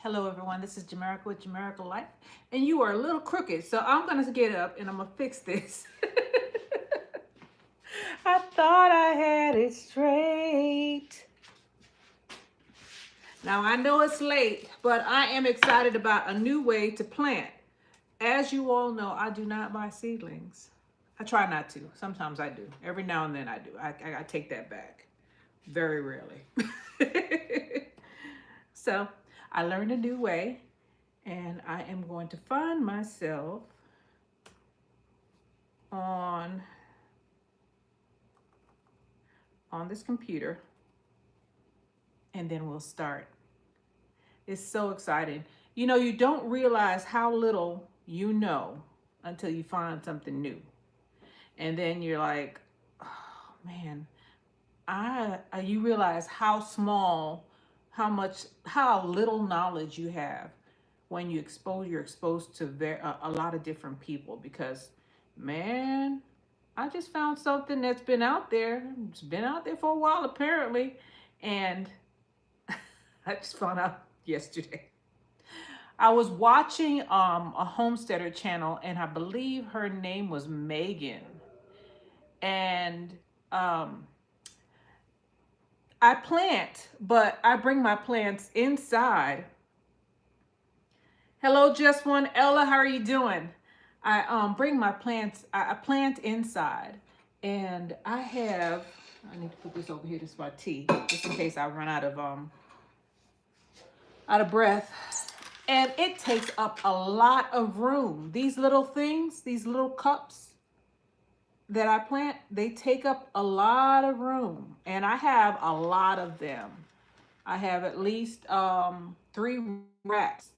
Hello everyone, this is Jamerica with Jamerica Life, and you are a little crooked, so I'm gonna get up and I'm gonna fix this. I thought I had it straight. Now I know it's late, but I am excited about a new way to plant. As you all know, I do not buy seedlings. I try not to. Sometimes I do. Every now and then I do. I take that back. Very rarely. So I learned a new way, and I am going to find myself on this computer, and then we'll start. It's so exciting. You know, you don't realize how little you know until you find something new. And then you're like, oh man, you realize how small, how little knowledge you have when you're exposed to a lot of different people. Because, man, I just found something that's been out there. It's been out there for a while, apparently. And I just found out yesterday. I was watching a homesteader channel, and I believe her name was Megan. And I plant, but I bring my plants inside. Hello, just one. Ella, how are you doing? I bring my plants, I plant inside, and I need to put this over here. This is my tea, just in case I run out of breath. And it takes up a lot of room. These little things, these little cups that I plant, they take up a lot of room, and I have a lot of them. I have at least 3 racks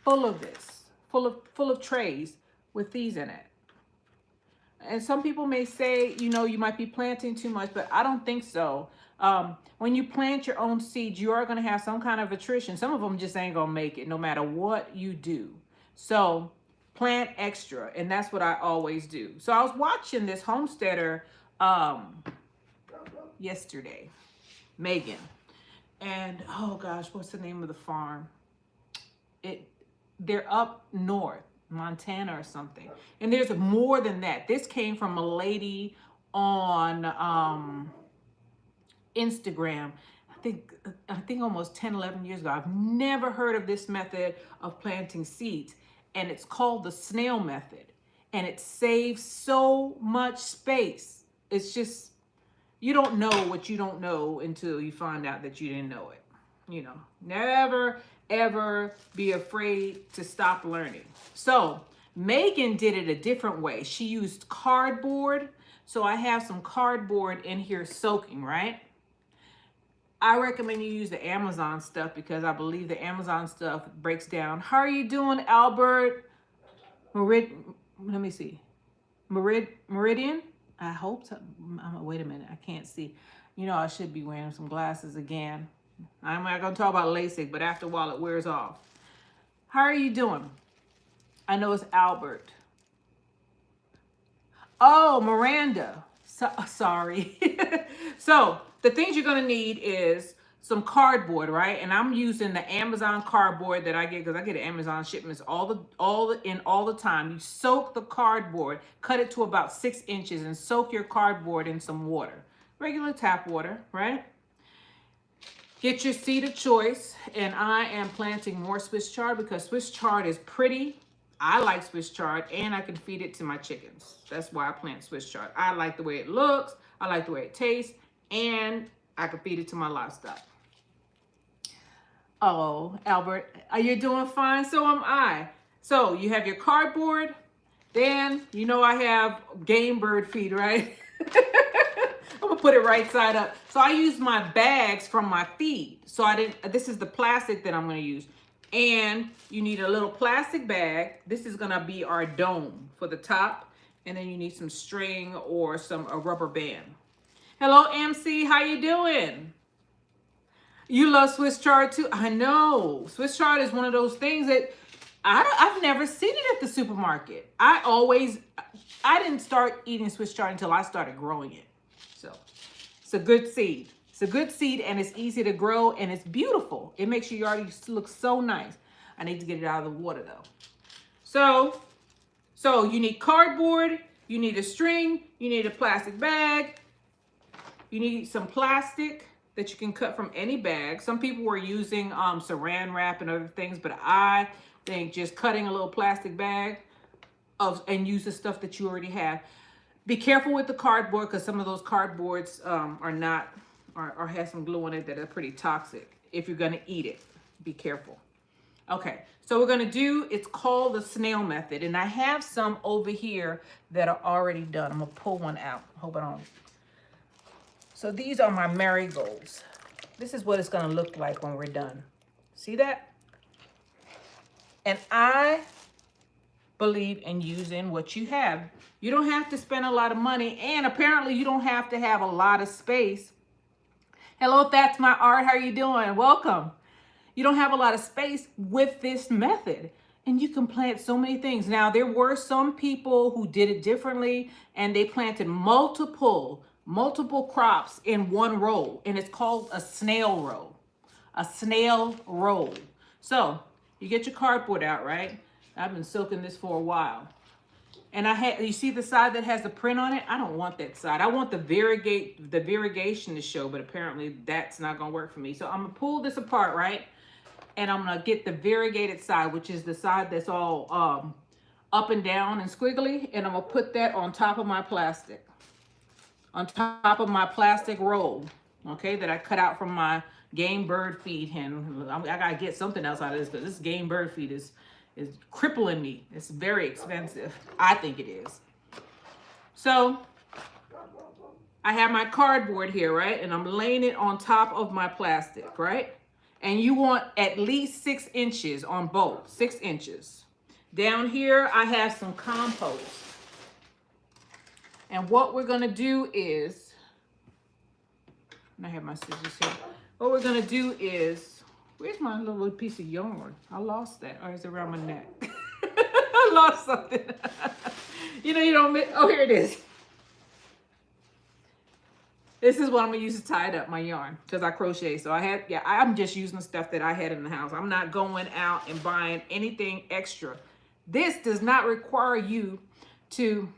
full of this, full of trays with these in it. And some people may say, you know, you might be planting too much, but I don't think so. When you plant your own seeds, you are going to have some kind of attrition. Some of them just ain't going to make it no matter what you do. So plant extra, and that's what I always do. So I was watching this homesteader yesterday, Megan, and oh gosh, what's the name of the farm? They're up north, Montana or something. And there's more than that. This came from a lady on Instagram. I think almost 10, 11 years ago. I've never heard of this method of planting seeds. And it's called the snail method. And it saves so much space. It's just, you don't know what you don't know until you find out that you didn't know it. You know, never, ever be afraid to stop learning. So Megan did it a different way. She used cardboard. So I have some cardboard in here soaking, right? I recommend you use the Amazon stuff because I believe the Amazon stuff breaks down. How are you doing, Albert? Let me see. Meridian? I hope so. Wait a minute. I can't see. You know, I should be wearing some glasses again. I'm not going to talk about LASIK, but after a while it wears off. How are you doing? I know it's Albert. Oh, Miranda. Sorry. So the things you're going to need is some cardboard, right? And I'm using the Amazon cardboard that I get because I get Amazon shipments all the time. You soak the cardboard, cut it to about 6 inches, and soak your cardboard in some water. Regular tap water, right? Get your seed of choice, and I am planting more Swiss chard because Swiss chard is pretty. I like Swiss chard, and I can feed it to my chickens. That's why I plant Swiss chard. I like the way it looks, I like the way it tastes, and I can feed it to my livestock. Oh, Albert, are you doing fine? So am I. So you have your cardboard, then you know I have game bird feed, right? I'm gonna put it right side up. So I use my bags from my feed. So this is the plastic that I'm gonna use. And you need a little plastic bag. This is gonna be our dome for the top. And then you need some string or a rubber band. Hello, MC, how you doing? You love Swiss chard too? I know. Swiss chard is one of those things that I've never seen it at the supermarket. I didn't start eating Swiss chard until I started growing it. So it's a good seed. It's a good seed and it's easy to grow and it's beautiful. It makes your yard look so nice. I need to get it out of the water though. So you need cardboard, you need a string, you need a plastic bag, you need some plastic that you can cut from any bag. Some people were using saran wrap and other things, but I think just cutting a little plastic bag and use the stuff that you already have. Be careful with the cardboard because some of those cardboards or have some glue on it that are pretty toxic. If you're gonna eat it, be careful. Okay, so we're gonna do, it's called the snail method, and I have some over here that are already done. I'm gonna pull one out, hold on. So these are my marigolds. This is what it's gonna look like when we're done. See that? And I believe in using what you have. You don't have to spend a lot of money, and apparently you don't have to have a lot of space. Hello, that's my art. How are you doing? Welcome. You don't have a lot of space with this method, and you can plant so many things. Now, there were some people who did it differently, and they planted multiple crops in one row, and it's called a snail row. A snail row. So you get your cardboard out, right? I've been soaking this for a while. And you see the side that has the print on it? I don't want that side. I want the variegation to show, but apparently that's not gonna work for me. So I'm gonna pull this apart, right? And I'm gonna get the variegated side, which is the side that's all up and down and squiggly. And I'm gonna put that on top of my plastic. On top of my plastic roll, okay, that I cut out from my game bird feed hen. I gotta get something else out of this because this game bird feed is crippling me. It's very expensive. I think it is. So I have my cardboard here, right? And I'm laying it on top of my plastic, right? And you want at least 6 inches on both, 6 inches. Down here, I have some compost. And what we're gonna do is, and I have my scissors here. What we're gonna do is, where's my little piece of yarn? I lost that. Or is it around my neck? I lost something. You know, you don't, oh, here it is. This is what I'm gonna use to tie it up, my yarn, because I crochet. So I'm just using stuff that I had in the house. I'm not going out and buying anything extra. This does not require you to,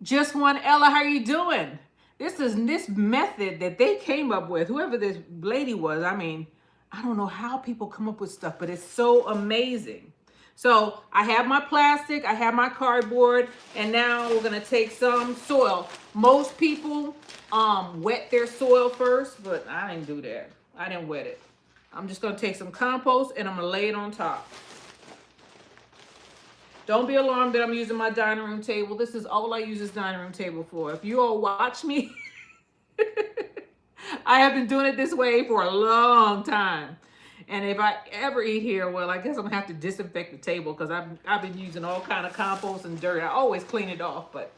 just one Ella, how are you doing? This method that they came up with, whoever this lady was, I mean, I don't know how people come up with stuff, but it's so amazing. So I have my plastic, I have my cardboard, and now we're gonna take some soil. Most people wet their soil first, but I didn't do that. I didn't wet it. I'm just gonna take some compost and I'm gonna lay it on top. Don't be alarmed that I'm using my dining room table. This is all I use this dining room table for. If you all watch me, I have been doing it this way for a long time. And if I ever eat here, well, I guess I'm gonna have to disinfect the table because I've been using all kind of compost and dirt. I always clean it off, but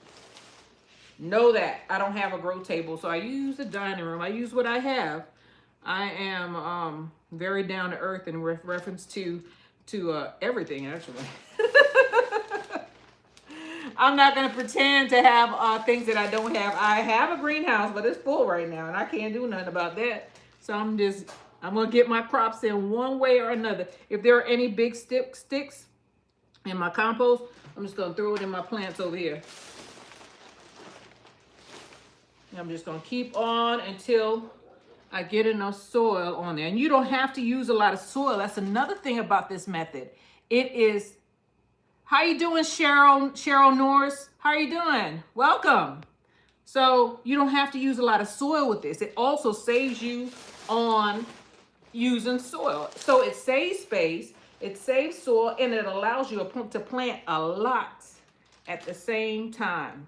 know that I don't have a grow table, so I use the dining room. I use what I have. I am very down to earth in reference to everything, actually. I'm not going to pretend to have things that I don't have. I have a greenhouse, but it's full right now, and I can't do nothing about that. So I'm going to get my crops in one way or another. If there are any big sticks in my compost, I'm just going to throw it in my plants over here. And I'm just going to keep on until I get enough soil on there. And you don't have to use a lot of soil. That's another thing about this method. It is, how you doing, Cheryl Norris? How are you doing? Welcome. So you don't have to use a lot of soil with this. It also saves you on using soil. So it saves space, it saves soil, and it allows you to plant a lot at the same time.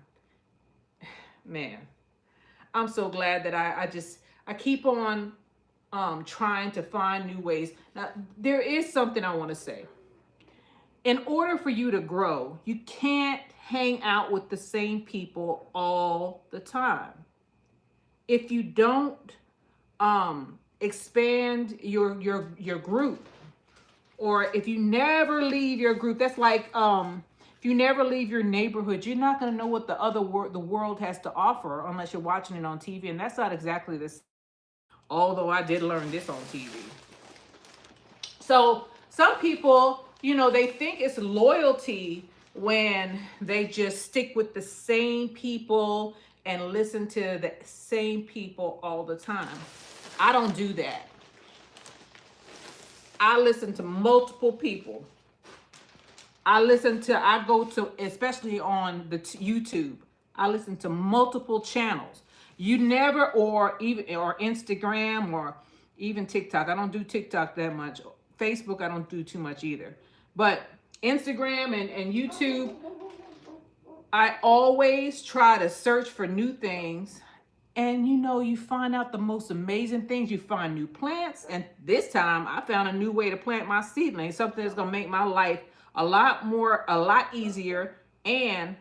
Man, I'm so glad that I keep on trying to find new ways. Now, there is something I want to say. In order for you to grow, you can't hang out with the same people all the time. If you don't expand your group, or if you never leave your group, that's like if you never leave your neighborhood, you're not going to know what the world has to offer unless you're watching it on TV, and that's not exactly the Although I did learn this on TV. So some people, they think it's loyalty when they just stick with the same people and listen to the same people all the time. I don't do that. I listen to multiple people. I go to, especially on the YouTube, I listen to multiple channels. You never, or Instagram, or even TikTok. I don't do TikTok that much. Facebook, I don't do too much either. But Instagram and YouTube, I always try to search for new things. And you find out the most amazing things. You find new plants. And this time I found a new way to plant my seedlings, something that's going to make my life a lot easier. And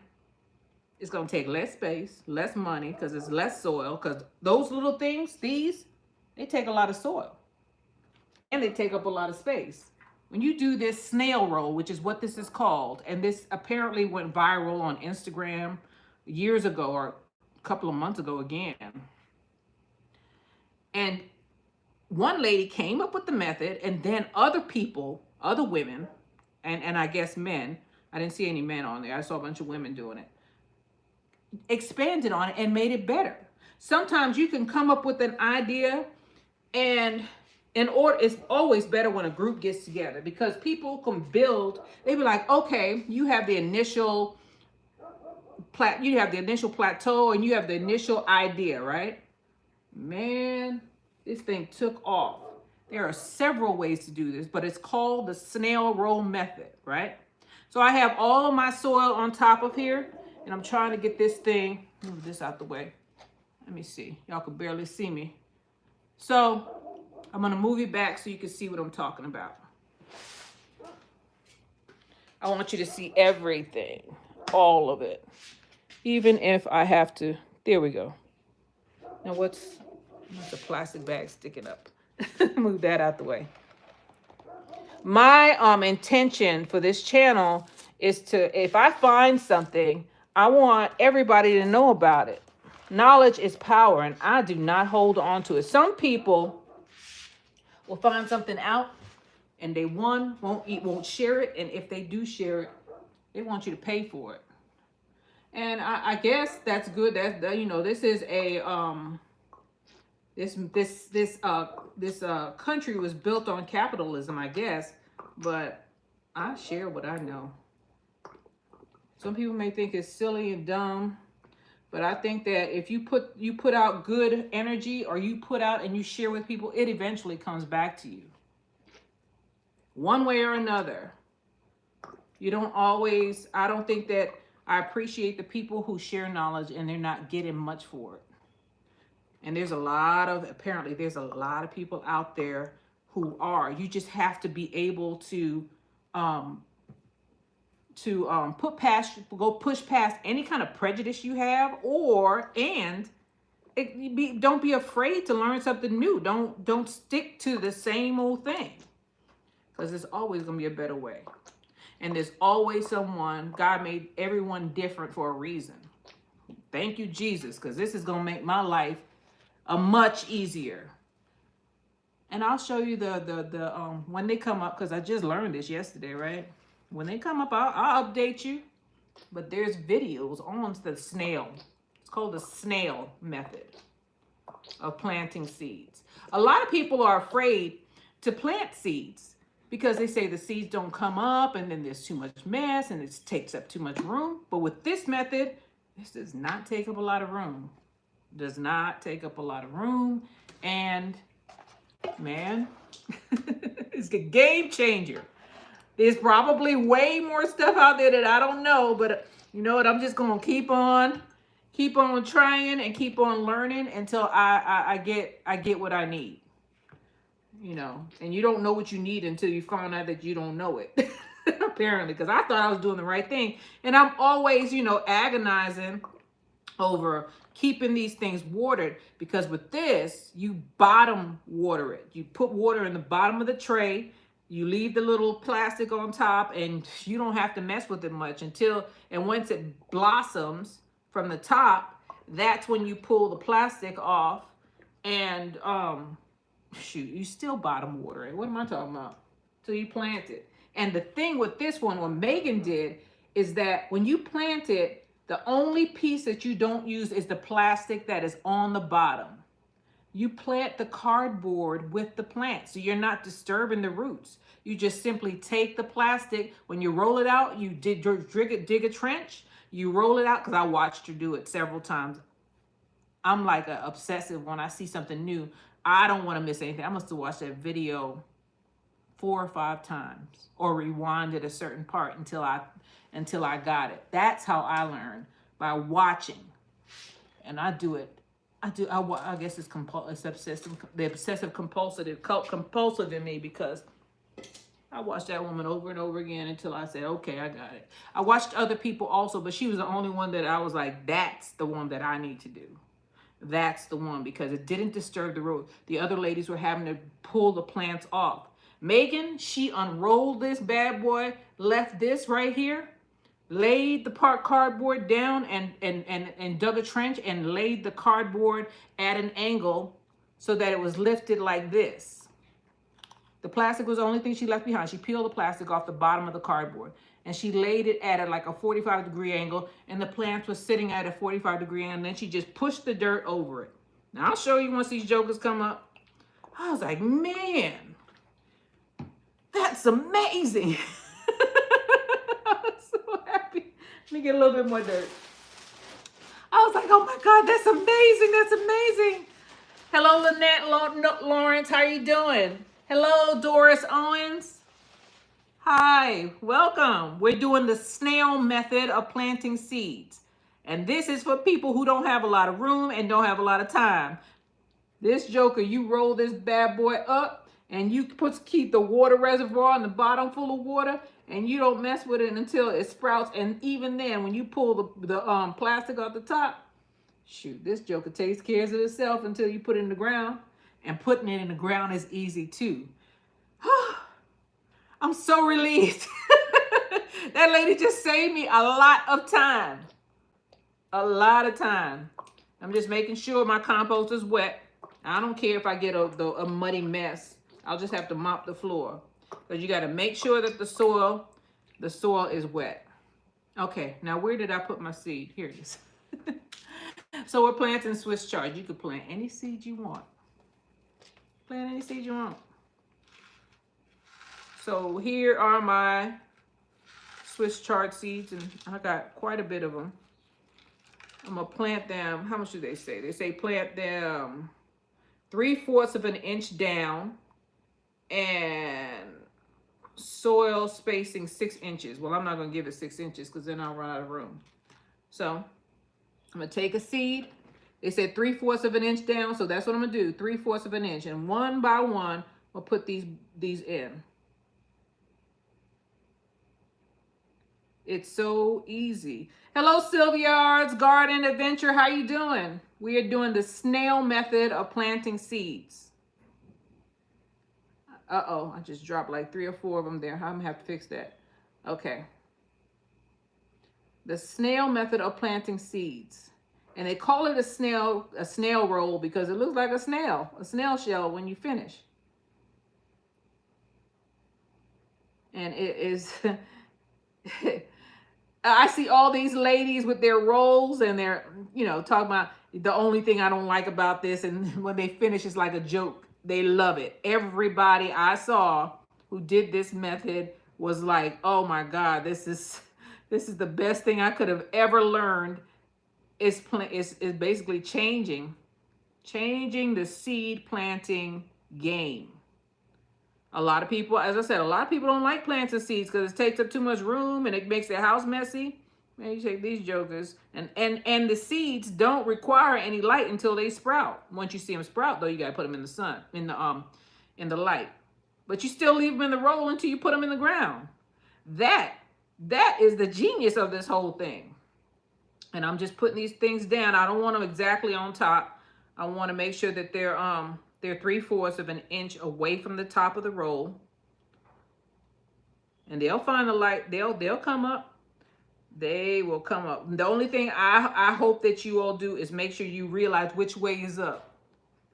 it's going to take less space, less money, because it's less soil. Because those little things, they take a lot of soil. And they take up a lot of space. When you do this snail roll, which is what this is called, and this apparently went viral on Instagram years ago, or a couple of months ago again. And one lady came up with the method, and then other people, other women, and I guess men, I didn't see any men on there, I saw a bunch of women doing it, expanded on it and made it better. Sometimes you can come up with an idea, and it's always better when a group gets together, because people can build. They be like, okay, you have the initial plateau, and you have the initial idea, right? Man, this thing took off. There are several ways to do this, but it's called the snail roll method, right? So I have all of my soil on top of here, and I'm trying to get this thing, move this out the way. Let me see. Y'all can barely see me. So I'm going to move it back so you can see what I'm talking about. I want you to see everything, all of it. Even if I have to, there we go. Now what's a plastic bag sticking up? Move that out the way. My intention for this channel is to, if I find something, I want everybody to know about it. Knowledge is power, and I do not hold on to it. Some people will find something out, and they won't share it, and if they do share it, they want you to pay for it. And I guess that's good. This is a this country was built on capitalism, I guess, but I share what I know. Some people may think it's silly and dumb, but I think that if you put out good energy, or you put out and you share with people, it eventually comes back to you. One way or another. I don't think that I appreciate the people who share knowledge and they're not getting much for it. And apparently there's a lot of people out there who are. You just have to be able to push past any kind of prejudice you have, don't be afraid to learn something new. Don't stick to the same old thing, because there's always going to be a better way. And there's always someone. God made everyone different for a reason. Thank you, Jesus, because this is going to make my life much easier. And I'll show you the when they come up, because I just learned this yesterday, right? When they come up, I'll update you. But there's videos on the snail. It's called the snail method of planting seeds. A lot of people are afraid to plant seeds because they say the seeds don't come up, and then there's too much mess, and it takes up too much room. But with this method, this does not take up a lot of room. Does not take up a lot of room. And man, it's a game changer. There's probably way more stuff out there that I don't know, but you know what? I'm just going to keep on trying and keep on learning until I get what I need. And you don't know what you need until you find out that you don't know it. Apparently, because I thought I was doing the right thing. And I'm always, agonizing over keeping these things watered, because with this, you bottom water it. You put water in the bottom of the tray. You leave the little plastic on top, and you don't have to mess with it much and once it blossoms from the top, that's when you pull the plastic off And shoot, you still bottom water it. What am I talking about? So you plant it. And the thing with this one, what Megan did, is that when you plant it, the only piece that you don't use is the plastic that is on the bottom. You plant the cardboard with the plant, so you're not disturbing the roots. You just simply take the plastic. When you roll it out, you dig a trench. You roll it out, because I watched her do it several times. I'm like an obsessive. When I see something new, I don't want to miss anything. I must have watched that video 4 or 5 times, or rewinded a certain part until I got it. That's how I learned, by watching. And I do it. I guess it's obsessive, the obsessive compulsive in me, because I watched that woman over and over again until I said, okay, I got it. I watched other people also, but she was the only one that I was like, that's the one that I need to do. That's the one, because it didn't disturb the root. The other ladies were having to pull the plants off. Megan, she unrolled this bad boy, left this right here, laid the cardboard down, and dug a trench and laid the cardboard at an angle so that it was lifted like this. The plastic was the only thing she left behind. She peeled the plastic off the bottom of the cardboard, and she laid it at like a 45-degree angle, and the plants were sitting at a 45-degree angle, and then she just pushed the dirt over it. Now, I'll show you once these jokers come up. I was like, man, that's amazing. I'm so happy. Let me get a little bit more dirt. I was like, oh my God, that's amazing. That's amazing. Hello, Lynette Lawrence. How are you doing? Hello, Doris Owens. Hi, welcome. We're doing the snail method of planting seeds. And this is for people who don't have a lot of room and don't have a lot of time. This joker, you roll this bad boy up, and you keep the water reservoir on the bottom full of water, and you don't mess with it until it sprouts. And even then, when you pull the plastic off the top, shoot, this joker takes care of itself until you put it in the ground. And putting it in the ground is easy too. I'm so relieved. That lady just saved me a lot of time. A lot of time. I'm just making sure my compost is wet. I don't care if I get a muddy mess. I'll just have to mop the floor. Because you got to make sure that the soil is wet. Okay, now where did I put my seed? Here it is. So we're planting Swiss chard. You could plant any seed you want. Plant any seed you want. So here are my Swiss chard seeds, and I got quite a bit of them. I'm gonna plant them. How much do they say? They say plant them 3/4 of an inch down, and soil spacing 6 inches. Well, I'm not gonna give it 6 inches because then I'll run out of room. So I'm gonna take a seed. They said 3/4 of an inch down, so that's what I'm gonna do. 3/4 of an inch, and one by one, I'll put these in. It's so easy. Hello, Sylviard's Garden Adventure. How you doing? We are doing the snail method of planting seeds. Uh-oh, I just dropped like 3 or 4 of them there. I'm gonna have to fix that. Okay. The snail method of planting seeds. And they call it a snail roll because it looks like a snail shell when you finish. And it is, I see all these ladies with their rolls and they're, talking about the only thing I don't like about this. And when they finish, it's like a joke. They love it. Everybody I saw who did this method was like, oh my God, this is the best thing I could have ever learned. It's basically changing the seed planting game. A lot of people, as I said, a lot of people don't like planting seeds because it takes up too much room and it makes their house messy. Man, you take these jokers, and the seeds don't require any light until they sprout. Once you see them sprout, though, you gotta put them in the sun, in the light. But you still leave them in the roll until you put them in the ground. That is the genius of this whole thing. And I'm just putting these things down. I don't want them exactly on top. I want to make sure that they're 3/4 of an inch away from the top of the roll. And they'll find the light. They'll come up. They will come up. The only thing I hope that you all do is make sure you realize which way is up.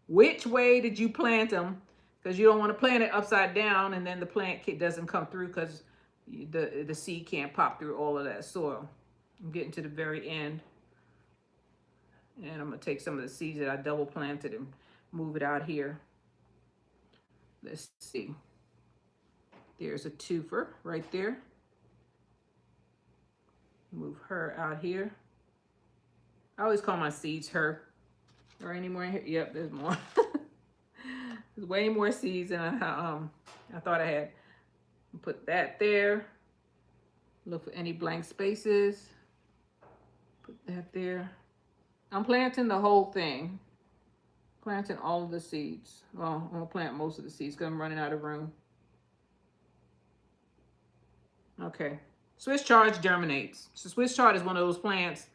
Which way did you plant them? Because you don't want to plant it upside down and then the plant kit doesn't come through because the seed can't pop through all of that soil. I'm getting to the very end. And I'm going to take some of the seeds that I double planted and move it out here. Let's see. There's a twofer right there. Move her out here. I always call my seeds her. Are any more in here? Yep, there's more. There's way more seeds than I thought I had. Put that there. Look for any blank spaces. Put that there. I'm planting the whole thing. Planting all of the seeds. Well, I'm gonna plant most of the seeds because I'm running out of room. Okay. Swiss chard germinates. So Swiss chard is one of those plants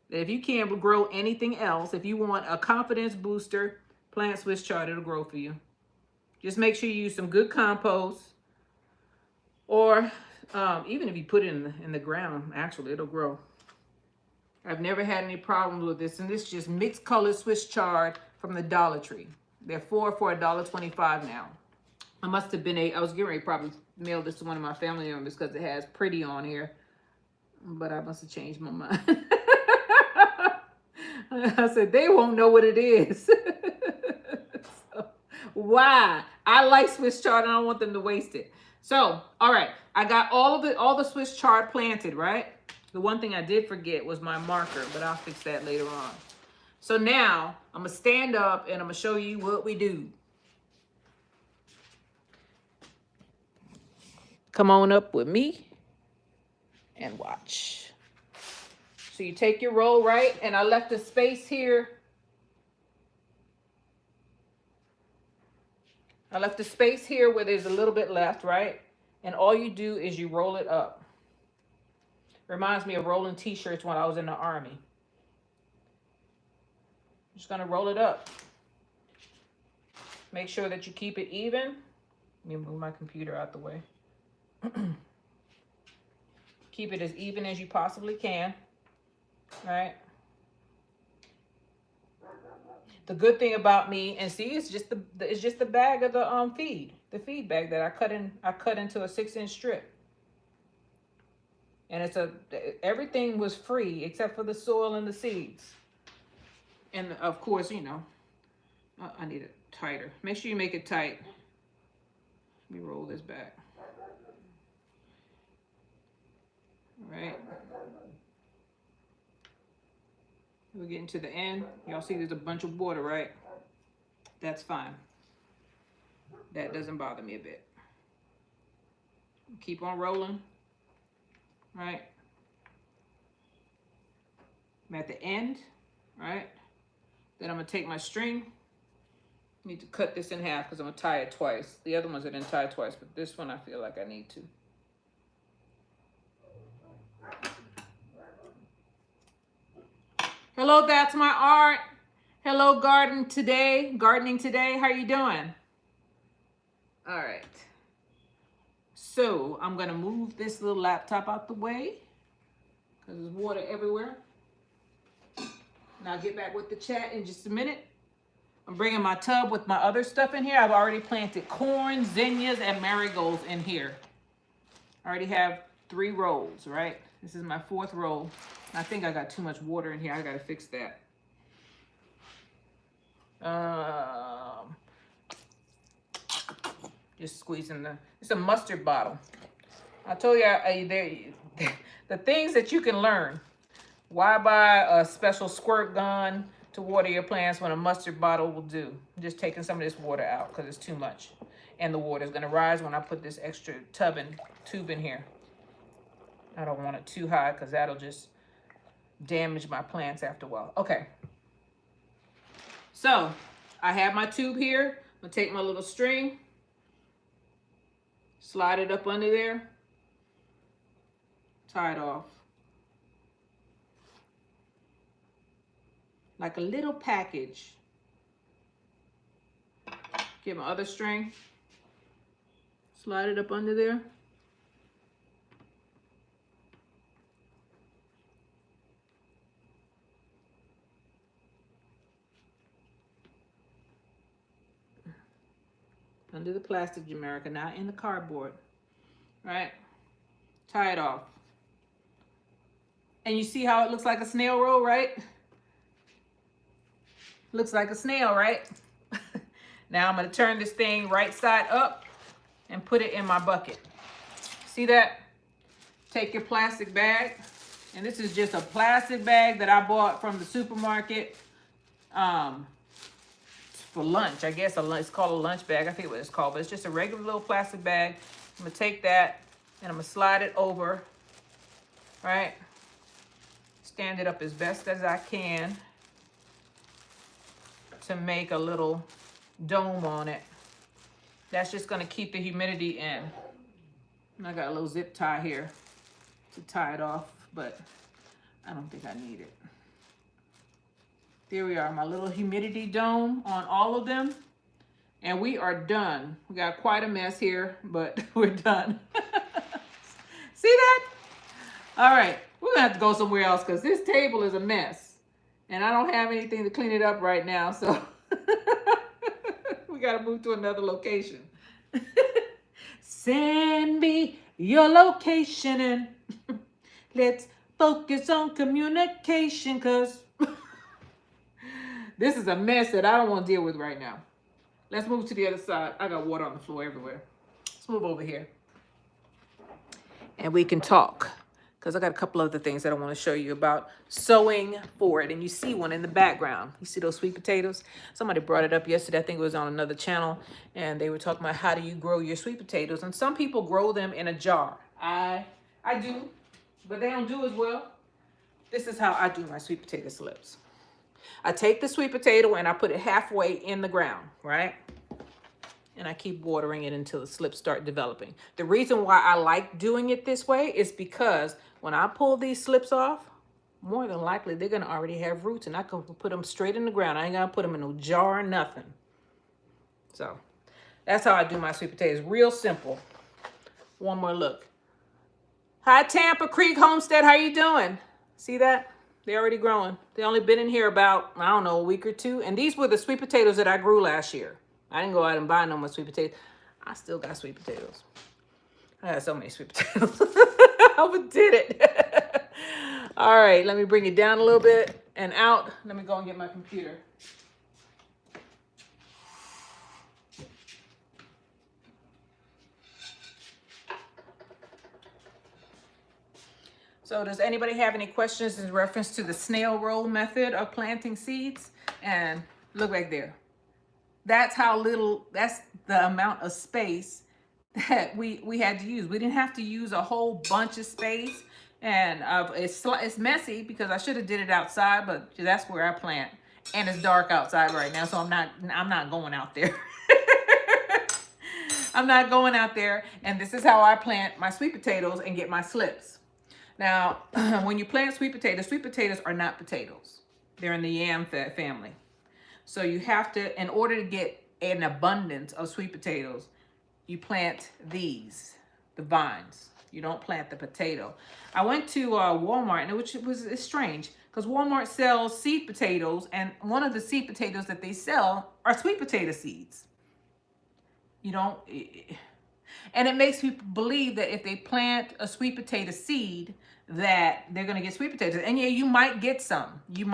that if you can't grow anything else, if you want a confidence booster, plant Swiss chard, it'll grow for you. Just make sure you use some good compost, or even if you put it in the ground, actually, it'll grow. I've never had any problems with this, and this is just mixed color Swiss chard from the Dollar Tree. They're four for $1.25 now. I must have been I was getting ready to probably mail this to one of my family members because it has pretty on here, but I must have changed my mind. I said, they won't know what it is. So, why? I like Swiss chard and I don't want them to waste it. So, all right, I got all the Swiss chard planted, right? The one thing I did forget was my marker, but I'll fix that later on. So now I'm gonna stand up and I'm gonna show you what we do. Come on up with me and watch. So you take your roll, right? And I left a space here. I left a space here where there's a little bit left, right? And all you do is you roll it up. Reminds me of rolling t-shirts when I was in the Army. Just gonna roll it up. Make sure that you keep it even. Let me move my computer out the way. Keep it as even as you possibly can, right? The good thing about me, and see, it's just the bag of the feed bag that I cut into a 6-inch strip. And everything was free except for the soil and the seeds. And of course, you know, I need it tighter. Make sure you make it tight. Let me roll this back. All right. We're getting to the end. Y'all see there's a bunch of water, right? That's fine. That doesn't bother me a bit. Keep on rolling. Right? I'm at the end, right? Then I'm gonna take my string. Need to cut this in half because I'm gonna tie it twice. The other ones I didn't tie twice, but this one I feel like I need to. Hello, that's my art. Hello, gardening today. How you doing? All right. So I'm gonna move this little laptop out the way because there's water everywhere. And I'll get back with the chat in just a minute. I'm bringing my tub with my other stuff in here. I've already planted corn, zinnias, and marigolds in here. I already have 3 rolls, right? This is my 4th roll. I think I got too much water in here. I gotta fix that. Just squeezing it's a mustard bottle. I told you, the things that you can learn. Why buy a special squirt gun to water your plants when a mustard bottle will do? I'm just taking some of this water out because it's too much. And the water is gonna rise when I put this extra tube in here. I don't want it too high because that'll just damage my plants after a while. Okay. So I have my tube here. I'm gonna take my little string, slide it up under there, tie it off. Like a little package. Get my other string, slide it up under there. under the plastic, Jamaica, not in the cardboard. Right? Tie it off. And you see how it looks like a snail roll, right? Looks like a snail, right? Now I'm going to turn this thing right side up and put it in my bucket. See that? Take your plastic bag. And this is just a plastic bag that I bought from the supermarket for lunch. I guess it's called a lunch bag. I think what it's called. But it's just a regular little plastic bag. I'm going to take that and I'm going to slide it over. Right? Stand it up as best as I can to make a little dome on it. That's just going to keep the humidity in. And I got a little zip tie here to tie it off, but I don't think I need it. There we are, my little humidity dome on all of them. And we are done. We got quite a mess here, but we're done. See that? All right, we're gonna have to go somewhere else because this table is a mess. And I don't have anything to clean it up right now, so we gotta move to another location. Send me your location and let's focus on communication, because this is a mess that I don't want to deal with right now. Let's move to the other side. I got water on the floor everywhere. Let's move over here. And we can talk, because I got a couple other things that I want to show you about sowing forward. And you see one in the background. You see those sweet potatoes? Somebody brought it up yesterday. I think it was on another channel. And they were talking about how do you grow your sweet potatoes. And some people grow them in a jar. I do, but they don't do as well. This is how I do my sweet potato slips. I take the sweet potato and I put it halfway in the ground, right? And I keep watering it until the slips start developing. The reason why I like doing it this way is because when I pull these slips off, more than likely they're gonna already have roots, and I can put them straight in the ground. I ain't gonna put them in no jar or nothing. So that's how I do my sweet potatoes. Real simple. One more look. Hi, Tampa Creek Homestead. How you doing? See that? They're already growing. They only been in here about, I don't know, a week or two. And these were the sweet potatoes that I grew last year. I didn't go out and buy no more sweet potatoes. I still got sweet potatoes. I got so many sweet potatoes. I overdid it. All right, let me bring it down a little bit and out. Let me go and get my computer. So does anybody have any questions in reference to the snail roll method of planting seeds? And look right there. That's how little, that's the amount of space that we had to use. We didn't have to use a whole bunch of space. And it's messy because I should have did it outside, but that's where I plant. And it's dark outside right now, so I'm not going out there. I'm not going out there. And this is how I plant my sweet potatoes and get my slips. Now, when you plant sweet potatoes are not potatoes. They're in the yam family. So you have to, in order to get an abundance of sweet potatoes, you plant these, the vines. You don't plant the potato. I went to Walmart, and it's strange, because Walmart sells seed potatoes, and one of the seed potatoes that they sell are sweet potato seeds. You don't, and it makes people believe that if they plant a sweet potato seed, that they're going to get sweet potatoes. And yeah, you might get some. You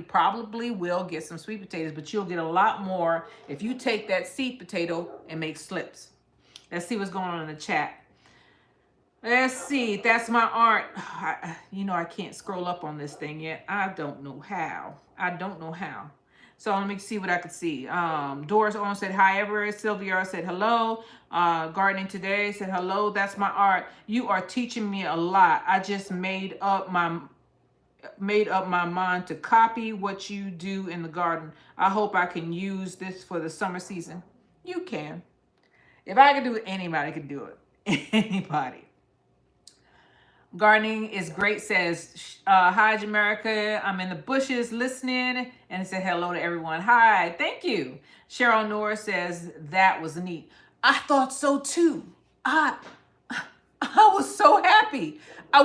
probably will get some sweet potatoes, but you'll get a lot more if you take that seed potato and make slips. Let's see what's going on in the chat. Let's see. That's my art. I can't scroll up on this thing yet. I don't know how. So let me see what I could see. Doris Owen said, hi, Everett. Sylvia said, hello. Gardening Today said, hello, that's my art. You are teaching me a lot. I just made up my mind to copy what you do in the garden. I hope I can use this for the summer season. You can. If I can do it, anybody can do it. Anybody. Gardening is great says, hi, Jamaica. I'm in the bushes listening, and it said hello to everyone. Hi, thank you. Cheryl Norris says, that was neat. I thought so too. I was so happy. I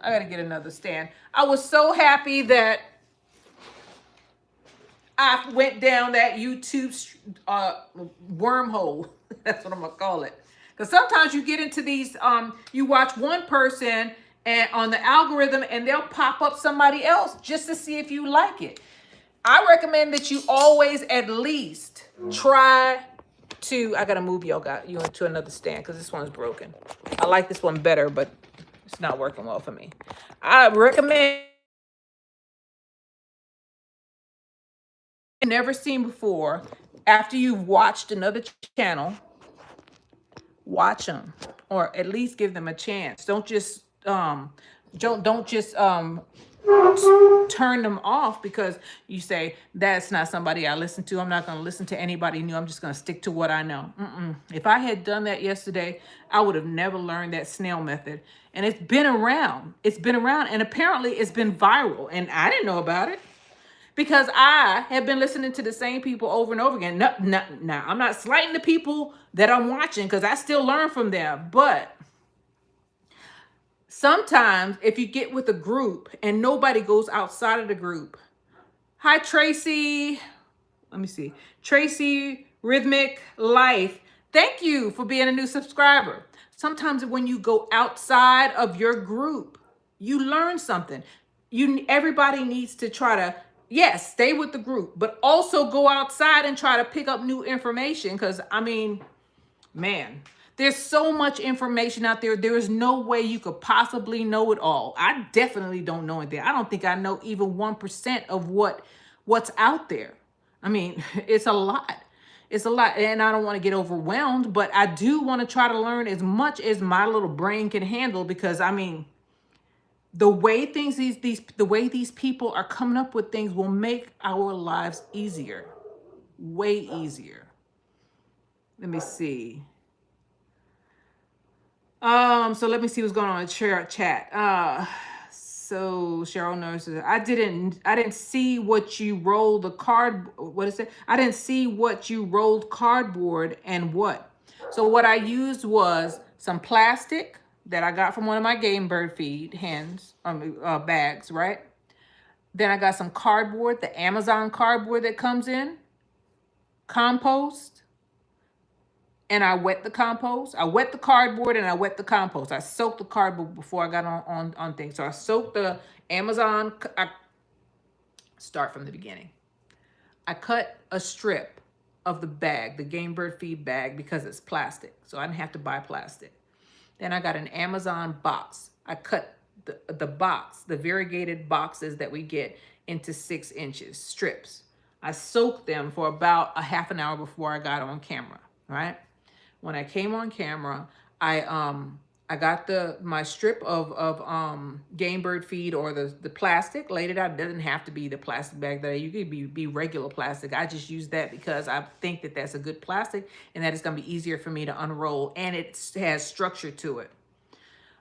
gotta get another stand. I was so happy that I went down that YouTube wormhole. That's what I'm gonna call it. Because sometimes you get into these, you watch one person and on the algorithm, and they'll pop up somebody else just to see if you like it. I recommend that you always at least try to. I gotta move you into another stand because this one's broken. I like this one better, but it's not working well for me. I recommend never seen before. After you've watched another channel, watch them or at least give them a chance. Don't just don't just turn them off because you say that's not somebody I listen to. I'm not going to listen to anybody new. I'm just going to stick to what I know. If I had done that yesterday, I would have never learned that snail method. And it's been around. It's been around, and apparently it's been viral, and I didn't know about it because I have been listening to the same people over and over again. No, I'm not slighting the people that I'm watching because I still learn from them. But sometimes if you get with a group and nobody goes outside of the group, hi, Tracy. Let me see. Tracy Rhythmic Life. Thank you for being a new subscriber. Sometimes when you go outside of your group, you learn something. Everybody needs to try to, yes, stay with the group, but also go outside and try to pick up new information. Because, I mean, man, there's so much information out there. There is no way you could possibly know it all. I definitely don't know anything. I don't think I know even 1% of what's out there. I mean, it's a lot. It's a lot. And I don't want to get overwhelmed, but I do want to try to learn as much as my little brain can handle because, I mean, the way these people are coming up with things will make our lives easier. Way easier. Let me see. So let me see what's going on in chat. So Cheryl nurses. I didn't see what you rolled the card. What is it? I didn't see what you rolled cardboard and what. So what I used was some plastic that I got from one of my game bird feed bags, right? Then I got some cardboard, the Amazon cardboard that comes in, compost, and I wet the compost. I wet the cardboard and I wet the compost. I soaked the cardboard before I got on things. So I soaked the Amazon. I start from the beginning. I cut a strip of the bag, the game bird feed bag, because it's plastic. So I didn't have to buy plastic. Then I got an Amazon box. I cut the box, the variegated boxes that we get, into 6 inches strips. I soaked them for about a half an hour before I got on camera, right? When I came on camera, I got my strip of game bird feed or the plastic, laid it out. It doesn't have to be the plastic bag that you could be regular plastic. I just use that because I think that that's a good plastic and that it's gonna be easier for me to unroll, and it has structure to it.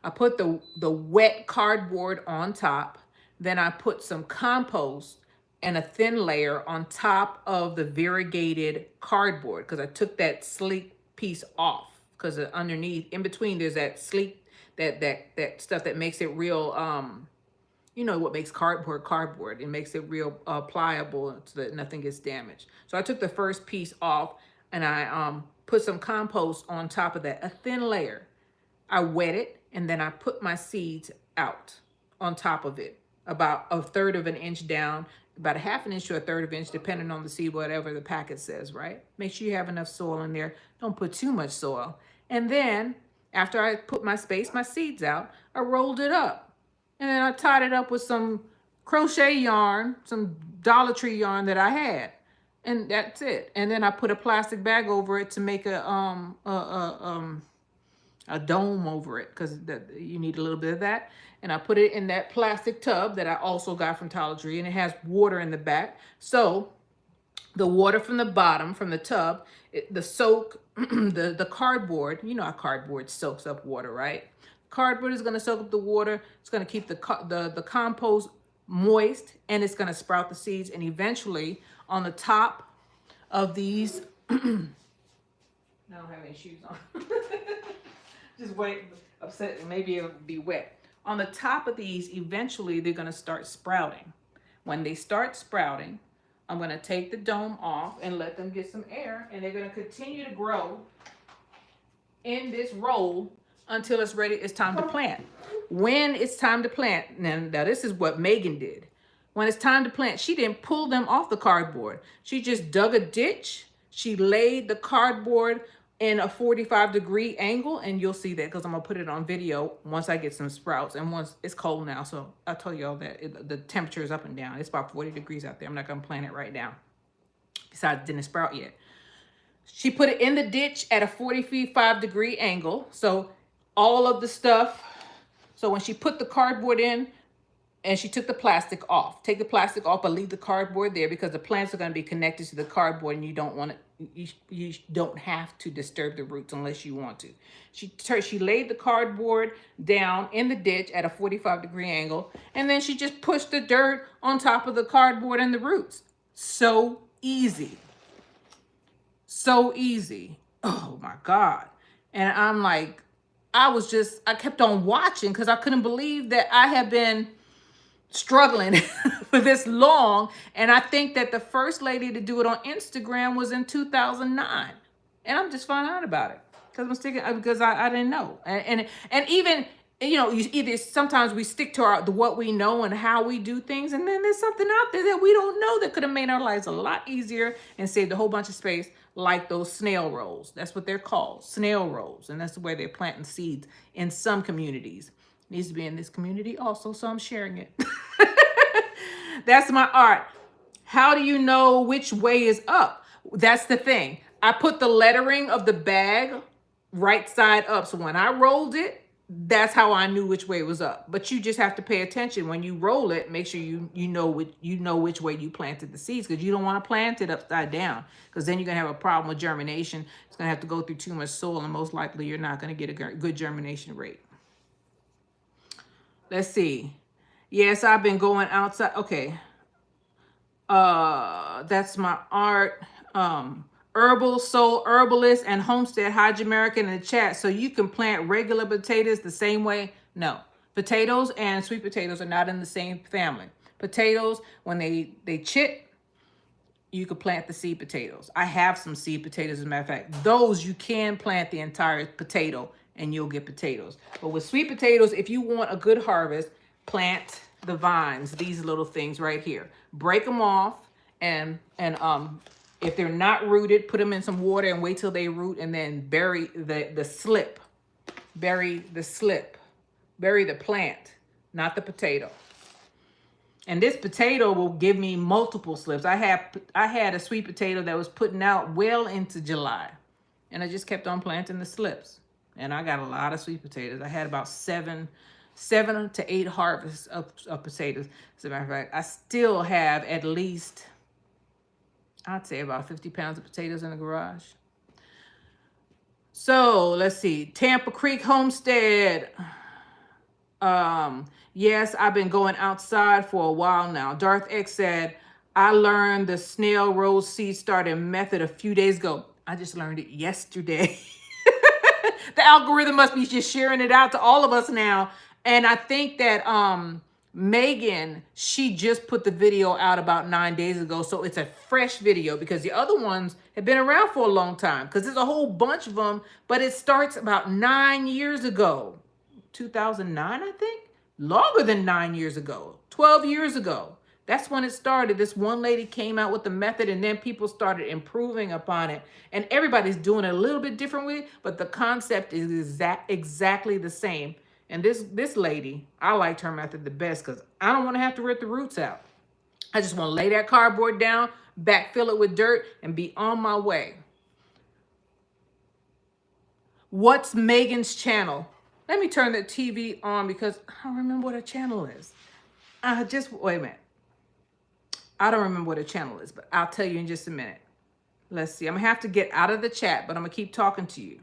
I put the wet cardboard on top. Then I put some compost and a thin layer on top of the variegated cardboard because I took that sleek piece off because underneath, in between, there's that sleek, that stuff that makes it real, you know what makes cardboard. It makes it real pliable so that nothing gets damaged. So I took the first piece off and I put some compost on top of that, a thin layer. I wet it, and then I put my seeds out on top of it, about 1/3 of an inch down, about 1/2 inch to 1/3 of an inch, depending on the seed, whatever the packet says, right? Make sure you have enough soil in there. Don't put too much soil. And then after I put my seeds out, I rolled it up. And then I tied it up with some crochet yarn, some Dollar Tree yarn that I had. And that's it. And then I put a plastic bag over it to make a dome over it because you need a little bit of that. And I put it in that plastic tub that I also got from Dollar Tree, and it has water in the back. So the water from the bottom, from the tub, the cardboard, you know how cardboard soaks up water, right? Cardboard is going to soak up the water. It's going to keep the compost moist, and it's going to sprout the seeds. And eventually on the top of these, I don't have any shoes on. Just wait, upset, maybe it'll be wet. On the top of these, eventually they're going to start sprouting. When they start sprouting, I'm going to take the dome off and let them get some air, and they're going to continue to grow in this roll until it's time to plant. When it's time to plant, now this is what Megan did. When it's time to plant, she didn't pull them off the cardboard. She just dug a ditch. She laid the cardboard in a 45-degree angle, and you'll see that because I'm gonna put it on video once I get some sprouts. And once it's cold now, so I told y'all that the temperature is up and down. It's about 40 degrees out there. I'm not gonna plant it right now. Besides, it didn't sprout yet. She put it in the ditch at a 45-degree angle. So all of the stuff, so when she put the cardboard in and she took the plastic off, take the plastic off, but leave the cardboard there because the plants are going to be connected to the cardboard and you don't want to, you don't have to disturb the roots unless you want to. She laid the cardboard down in the ditch at a 45-degree angle, and then she just pushed the dirt on top of the cardboard and the roots. So easy. So easy. Oh my God. And I'm like, I kept on watching because I couldn't believe that I had been struggling for this long. And I think that the first lady to do it on Instagram was in 2009. And I'm just finding out about it because I didn't know. And even, you know, either sometimes we stick to what we know and how we do things, and then there's something out there that we don't know that could have made our lives a lot easier and saved a whole bunch of space, like those snail rolls. That's what they're called, snail rolls, and that's the way they're planting seeds in some communities. It needs to be in this community also, so I'm sharing it. That's my art. How do you know which way is up? That's the thing. I put the lettering of the bag right side up, so when I rolled it, that's how I knew which way it was up. But you just have to pay attention when you roll it. Make sure you know which way you planted the seeds, because you don't want to plant it upside down, because then you're gonna have a problem with germination. It's gonna have to go through too much soil, and most likely you're not gonna get a good germination rate. Let's see. Yes, I've been going outside. Okay. That's my art. Herbal Soul Herbalist and Homestead Hajj American in the chat. So you can plant regular potatoes the same way? No. Potatoes and sweet potatoes are not in the same family. Potatoes, when they chit, you could plant the seed potatoes. I have some seed potatoes, as a matter of fact. Those you can plant the entire potato and you'll get potatoes. But with sweet potatoes, if you want a good harvest, plant the vines, these little things right here. Break them off, and if they're not rooted, put them in some water and wait till they root, and then bury the slip. Bury the slip. Bury the plant, not the potato. And this potato will give me multiple slips. I had a sweet potato that was putting out well into July, and I just kept on planting the slips. And I got a lot of sweet potatoes. I had about seven to eight harvests of potatoes. As a matter of fact, I still have at least, I'd say, about 50 pounds of potatoes in the garage. So let's see. Tampa Creek Homestead. Yes, I've been going outside for a while now. Darth X said, I learned the snail roll seed starting method a few days ago. I just learned it yesterday. The algorithm must be just sharing it out to all of us now. And I think that Megan, she just put the video out about 9 days ago. So it's a fresh video, because the other ones have been around for a long time, because there's a whole bunch of them, but it starts about 9 years ago. 2009, I think? Longer than 9 years ago. 12 years ago. That's when it started. This one lady came out with the method, and then people started improving upon it. And everybody's doing it a little bit differently, but the concept is exactly the same. And this lady, I liked her method the best, because I don't want to have to rip the roots out. I just want to lay that cardboard down, backfill it with dirt, and be on my way. What's Megan's channel? Let me turn the TV on, because I don't remember what her channel is. Wait a minute. I don't remember what her channel is, but I'll tell you in just a minute. Let's see. I'm going to have to get out of the chat, but I'm going to keep talking to you.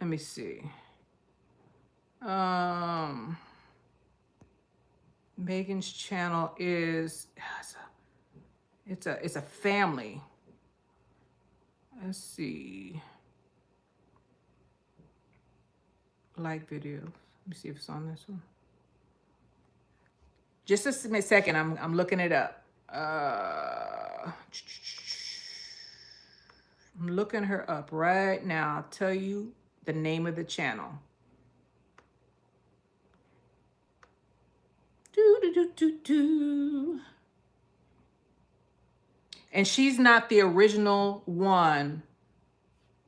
Let me see. Megan's channel is, it's a family. Let's see. Like video. Let me see if it's on this one. Just a second. I'm looking it up. I'm looking her up right now. I'll tell you the name of the channel. Do, do, do, do, do. And she's not the original one.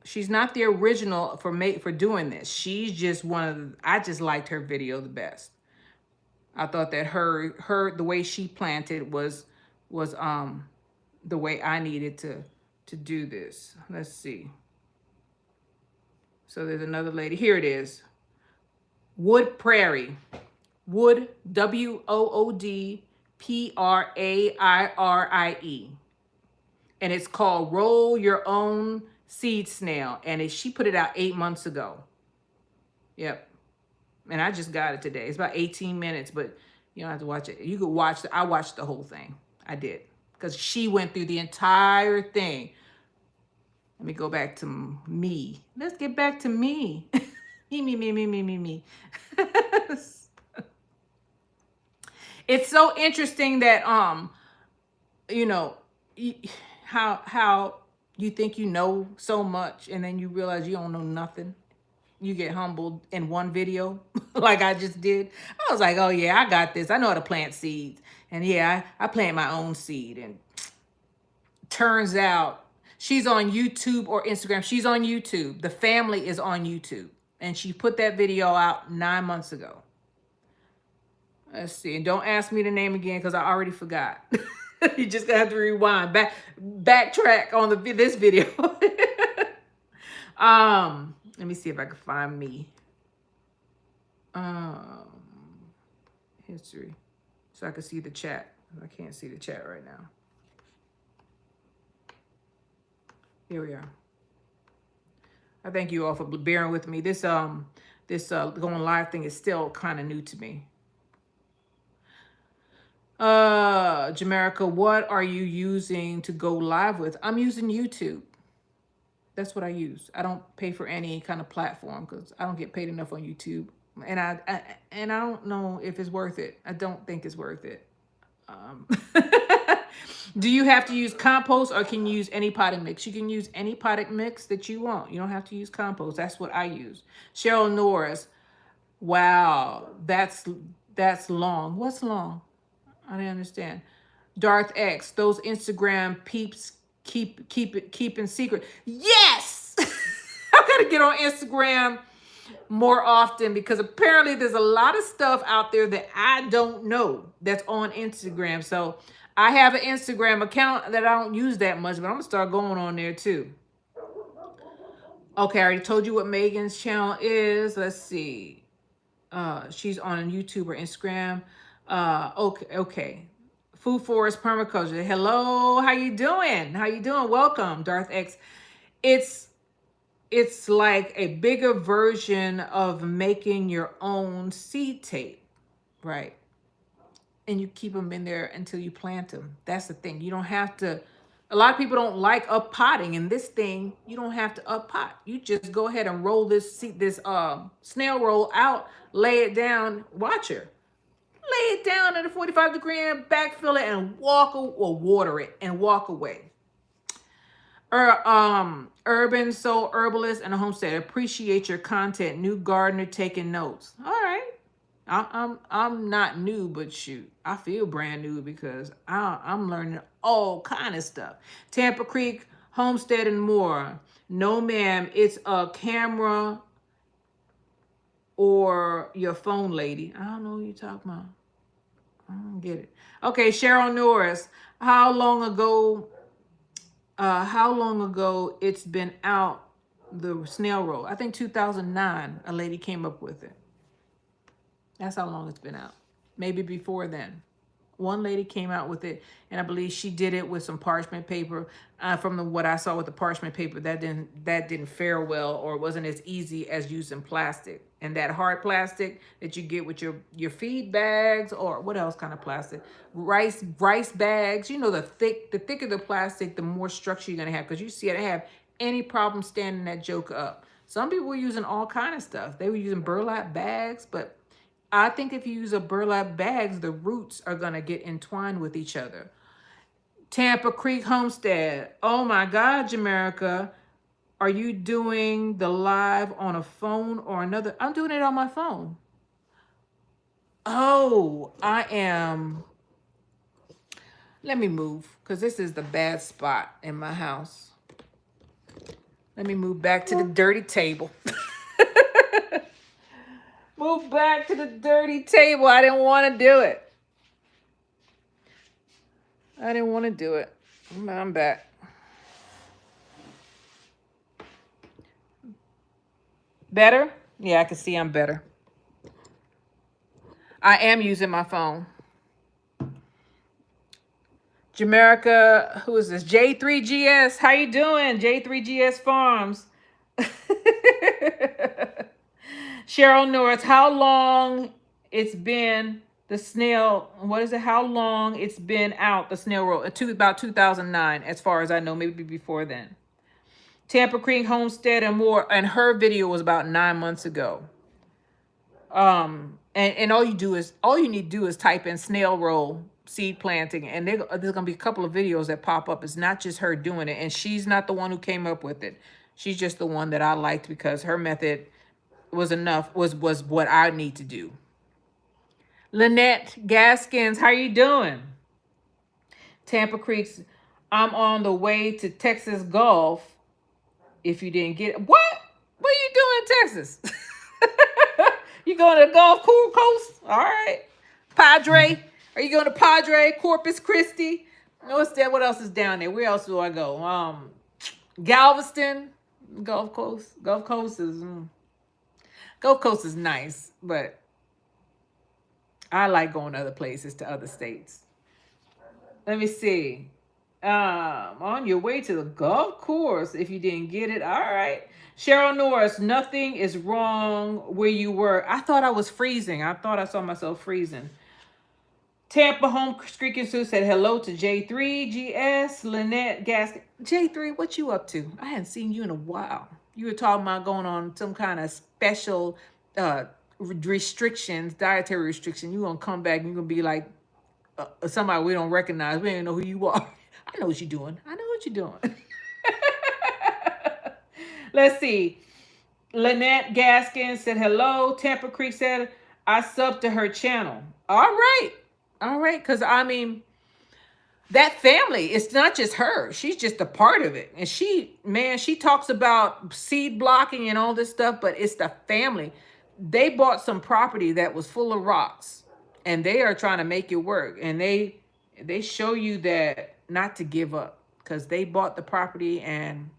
She's not the original for doing this. She's just one of the, I just liked her video the best. I thought that the way she planted was the way I needed to do this. Let's see. So there's another lady. Here it is. Wood Prairie. Wood, WOOD PRAIRIE. And it's called Roll Your Own Seed Snail. And she put it out 8 months ago. Yep. And I just got it today. It's about 18 minutes, but you don't have to watch it. You could watch I watched the whole thing. I did. Because she went through the entire thing. Let me go back to me. Let's get back to me. me. It's so interesting that you know, how you think you know so much and then you realize you don't know nothing. You get humbled in one video like I just did. I was like, oh yeah, I got this. I know how to plant seeds. And yeah, I plant my own seed. And turns out she's on YouTube or Instagram. She's on YouTube. The family is on YouTube. And she put that video out 9 months ago. Let's see. And don't ask me the name again because I already forgot. You just gonna have to rewind, backtrack on this video. Let me see if I can find me. History. So I can see the chat. I can't see the chat right now. Here we are. I thank you all for bearing with me. This going live thing is still kind of new to me. Jamaica, what are you using to go live with? I'm using YouTube. That's what I use. I don't pay for any kind of platform because I don't get paid enough on YouTube. And I don't know if it's worth it. I don't think it's worth it. Do you have to use compost or can you use any potting mix? You can use any potting mix that you want. You don't have to use compost. That's what I use. Cheryl Norris. Wow, that's long. What's long? I didn't understand. Darth X. Those Instagram peeps keep in secret. Yes. I gotta get on Instagram more often because apparently there's a lot of stuff out there that I don't know that's on Instagram. So I have an Instagram account that I don't use that much, but I'm gonna start going on there too. Okay, I already told you what Megan's channel is. Let's see. She's on YouTube or Instagram. Okay. Food Forest Permaculture. Hello, how you doing? How you doing? Welcome, Darth X. It's like a bigger version of making your own seed tape, right? And you keep them in there until you plant them. That's the thing. You don't have to. A lot of people don't like up potting, and this thing you don't have to up pot. You just go ahead and roll this snail roll out, lay it down, watch her. Lay it down at a 45-degree and backfill it and water it and walk away. Urban Soul Herbalist and a Homestead. Appreciate your content. New gardener taking notes. All right. I'm not new, but shoot, I feel brand new because I'm learning all kind of stuff. Tampa Creek Homestead and more. No, ma'am, it's a camera or your phone, lady. I don't know what you're talking about. I don't get it. Okay, Cheryl Norris. How long ago it's been out, the snail roll? I think 2009, a lady came up with it. That's how long it's been out. Maybe before then. One lady came out with it, and I believe she did it with some parchment paper. From what I saw with the parchment paper, that didn't fare well, or it wasn't as easy as using plastic. And that hard plastic that you get with your feed bags, or what else kind of plastic? Rice bags. You know, the thicker the plastic, the more structure you're gonna have. Because you see, I didn't have any problem standing that joke up. Some people were using all kind of stuff. They were using burlap bags, but I think if you use a burlap bags, the roots are gonna get entwined with each other. Tampa Creek Homestead. Oh my God, Jamaica. Are you doing the live on a phone or another? I'm doing it on my phone. Oh, I am. Let me move because this is the bad spot in my house. Let me move back to the dirty table. Move back to the dirty table. I didn't want to do it. I didn't want to do it. I'm back. Better? Yeah, I can see I'm better. I am using my phone. Jamaica, who is this? J3GS. How you doing? J3GS Farms. Cheryl Norris, how long it's been the snail, what is it? How long it's been out, the snail roll? About 2009, as far as I know, maybe before then. Tampa Creek Homestead and more, and her video was about 9 months ago. And all you need to do is type in snail roll seed planting, and there's gonna be a couple of videos that pop up. It's not just her doing it, and she's not the one who came up with it. She's just the one that I liked because her method was what I need to do. Lynette Gaskins, how you doing? Tampa Creek's, I'm on the way to Texas Gulf. If you didn't get it, what are you doing in Texas? You going to the Gulf Coast? All right. Padre, are you going to Padre, Corpus Christi? What's that? What else is down there? Where else do I go? Galveston, Gulf Coast. Gulf Coast is nice, but I like going to other places, to other states. Let me see. On your way to the golf course, if you didn't get it. All right. Cheryl Norris, nothing is wrong where you were. I thought I was freezing. I thought I saw myself freezing. Tampa Home Creek Sue said hello to J3GS. Lynette Gaskin. J3, what you up to? I hadn't seen you in a while. You were talking about going on some kind of special restrictions, dietary restriction. You're going to come back and you're going to be like somebody we don't recognize. We don't know who you are. I know what you're doing. I know what you're doing. Let's see. Lynette Gaskin said hello. Tampa Creek said I subbed to her channel. All right. All right. Because, I mean, that family, it's not just her. She's just a part of it. And she talks about seed blocking and all this stuff, but it's the family. They bought some property that was full of rocks, and they are trying to make it work. And they show you that not to give up, because they bought the property and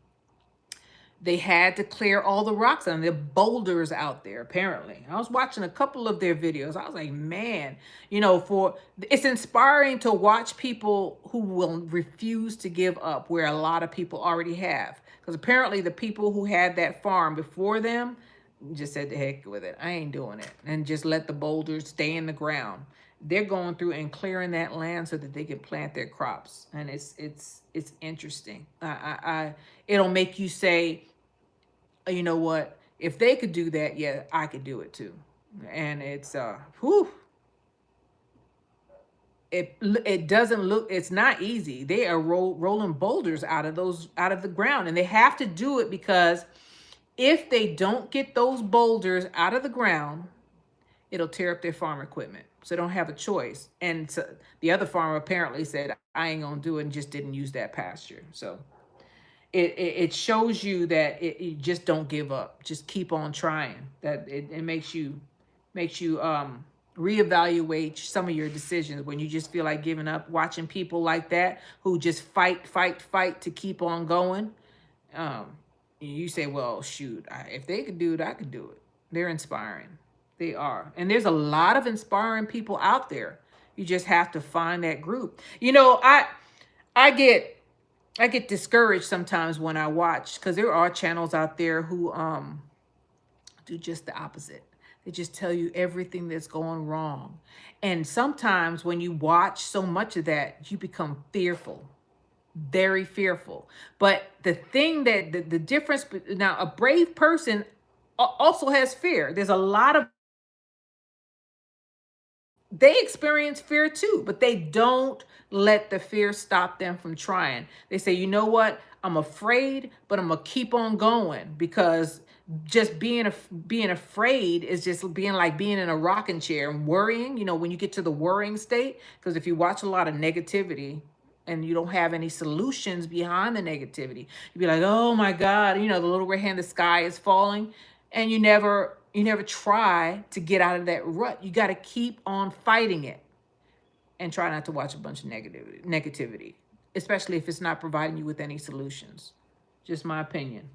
they had to clear all the rocks and the boulders out there. Apparently, I was watching a couple of their videos. I was like, man, it's inspiring to watch people who will refuse to give up where a lot of people already have. Because apparently the people who had that farm before them just said the heck with it. I ain't doing it. And just let the boulders stay in the ground. They're going through and clearing that land so that they can plant their crops. And it's interesting. It'll make you say, you know what? If they could do that, yeah, I could do it too. And it's it doesn't look, it's not easy. They are rolling boulders out of the ground, and they have to do it because if they don't get those boulders out of the ground, it'll tear up their farm equipment. So they don't have a choice. And so the other farmer apparently said, I ain't gonna do it, and just didn't use that pasture. So it shows you that you just don't give up. Just keep on trying. That it makes you reevaluate some of your decisions when you just feel like giving up. Watching people like that who just fight to keep on going. You say, well, shoot, if they could do it, I could do it. They're inspiring. They are. And there's a lot of inspiring people out there. You just have to find that group. I get discouraged sometimes when I watch, because there are channels out there who do just the opposite. They just tell you everything that's going wrong. And sometimes when you watch so much of that, you become fearful. Very fearful. But the thing that the difference now, a brave person also has fear. There's a lot of they experience fear too, but they don't let the fear stop them from trying. They say, you know what? I'm afraid, but I'm gonna keep on going, because just being afraid is just being like being in a rocking chair and worrying. You know, when you get to the worrying state, because if you watch a lot of negativity and you don't have any solutions behind the negativity, you'd be like, oh my God, you know, the little red hand, the sky is falling, and you never try to get out of that rut. You got to keep on fighting it and try not to watch a bunch of negativity, especially if it's not providing you with any solutions. Just my opinion.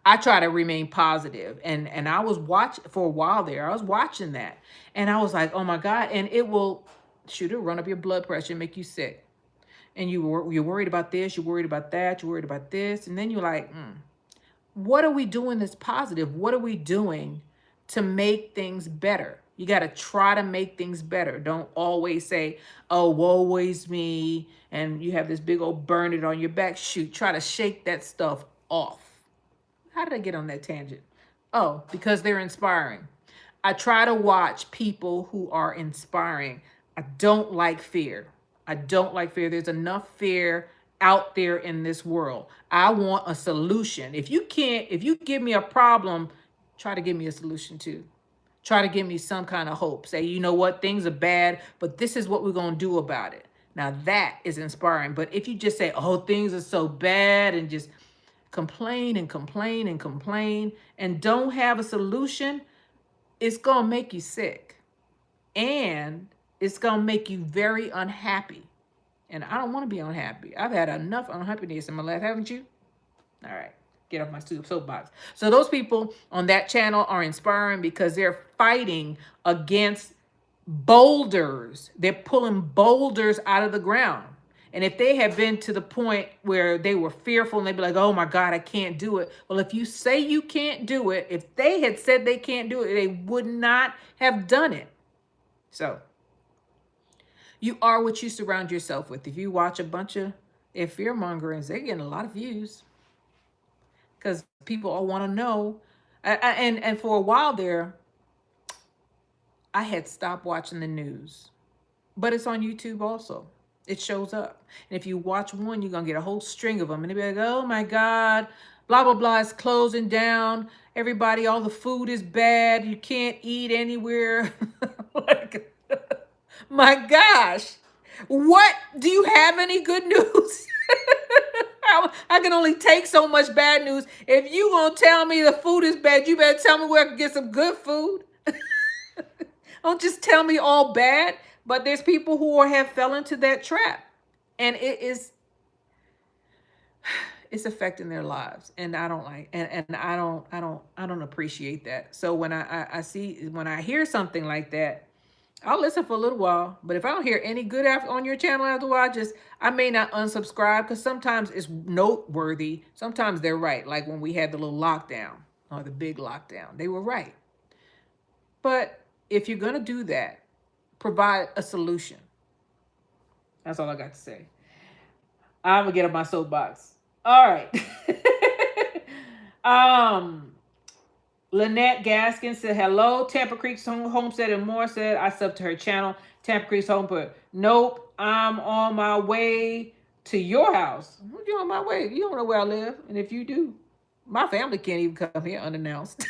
I try to remain positive, and I was watching for a while there. I was watching that, and I was like, oh my God, and it will shoot, it'll run up your blood pressure and make you sick. And you're worried about this, you're worried about that, you're worried about this, and then you're like, what are we doing that's positive? What are we doing to make things better? You got to try to make things better. Don't always say, oh, woe is me, and you have this big old burn it on your back. Shoot, try to shake that stuff off. How did I get on that tangent? Oh, because they're inspiring. I try to watch people who are inspiring. I don't like fear. I don't like fear. There's enough fear out there in this world. I want a solution. If you give me a problem, try to give me a solution too. Try to give me some kind of hope. Say, you know what, things are bad, but this is what we're going to do about it. Now that is inspiring. But if you just say, oh, things are so bad, and just complain and complain and complain and don't have a solution, it's going to make you sick. And it's going to make you very unhappy. And I don't want to be unhappy. I've had enough unhappiness in my life, haven't you? All right, get off my soapbox. So those people on that channel are inspiring because they're fighting against boulders. They're pulling boulders out of the ground. And if they had been to the point where they were fearful and they'd be like, oh my God, I can't do it. Well, if you say you can't do it, if they had said they can't do it, they would not have done it. So you are what you surround yourself with. If you watch a bunch of fear mongerings, they're getting a lot of views because people all want to know. And for a while there, I had stopped watching the news, but it's on YouTube also. It shows up. And if you watch one, you're going to get a whole string of them. And they'll be like, oh my God, blah, blah, blah, it's closing down. Everybody, all the food is bad. You can't eat anywhere. Like, my gosh, what? Do you have any good news? I can only take so much bad news. If you going to tell me the food is bad, you better tell me where I can get some good food. Don't just tell me all bad. But there's people who have fell into that trap, and it's affecting their lives, and I don't like, and I don't appreciate that. So when I hear something like that, I'll listen for a little while. But if I don't hear any good on your channel after a while, I may not unsubscribe, because sometimes it's noteworthy. Sometimes they're right. Like when we had the little lockdown or the big lockdown, they were right. But if you're gonna do that, provide a solution. That's all I got to say. I'm gonna get up my soapbox. All right. Lynette Gaskin said hello. Tampa Creek's Homestead and more said I sub to her channel. Tampa Creek's home, but nope, I'm on my way to your house. What you on my way? You don't know where I live, and if you do, my family can't even come here unannounced.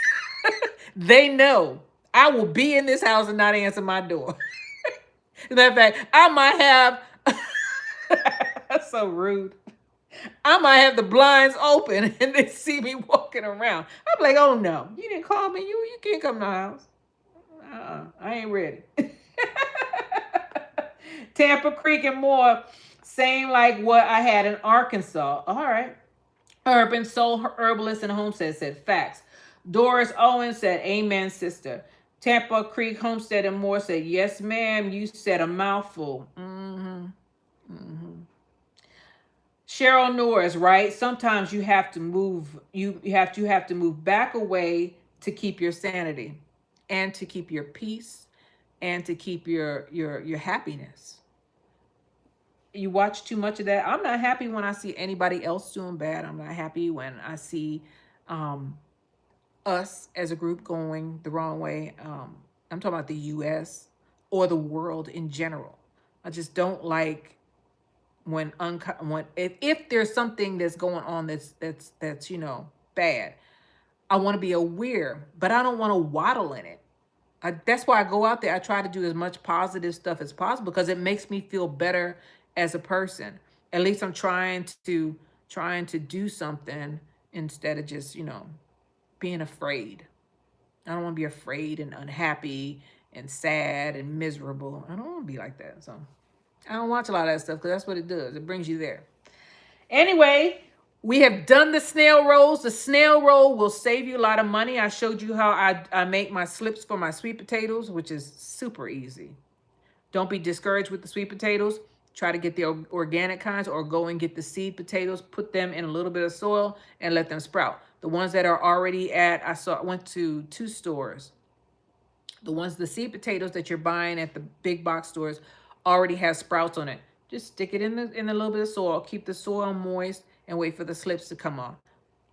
They know I will be in this house and not answer my door. As a matter of fact, I might have, that's so rude. I might have the blinds open and they see me walking around. I'm like, oh no, you didn't call me. You can't come to the house. I ain't ready. Tampa Creek and more, same like what I had in Arkansas. All right. Urban Soul Herbalist and Homestead said facts. Doris Owen said, amen, sister. Tampa Creek Homestead and more said, yes, ma'am, you said a mouthful. Cheryl Norris, right? Sometimes you have to move, you have to move back away to keep your sanity and to keep your peace and to keep your happiness. You watch too much of that. I'm not happy when I see anybody else doing bad. I'm not happy when I see us as a group going the wrong way. I'm talking about the U.S. or the world in general. I just don't like when if there's something that's going on that's bad. I want to be aware, but I don't want to waddle in it. That's why I go out there. I try to do as much positive stuff as possible because it makes me feel better as a person. At least I'm trying to do something instead of just being afraid. I don't want to be afraid and unhappy and sad and miserable. I don't want to be like that. So I don't watch a lot of that stuff because that's what it does. It brings you there. Anyway, we have done the snail rolls. The snail roll will save you a lot of money. I showed you how I make my slips for my sweet potatoes, which is super easy. Don't be discouraged with the sweet potatoes. Try to get the organic kinds or go and get the seed potatoes. Put them in a little bit of soil and let them sprout. The ones that are already I went to 2 stores. The seed potatoes that you're buying at the big box stores already have sprouts on it. Just stick it in a little bit of soil. Keep the soil moist and wait for the slips to come on.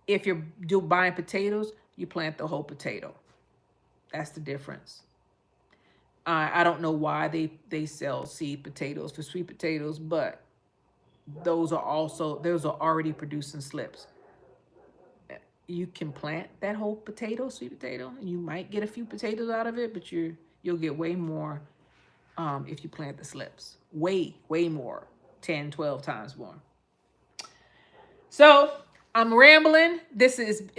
If you're buying potatoes, you plant the whole potato. That's the difference. I don't know why they sell seed potatoes for sweet potatoes, but those are already producing slips. You can plant that whole potato, sweet potato, and you might get a few potatoes out of it, but you'll get way more if you plant the slips. Way more. 10, 12 times more. So I'm rambling. It's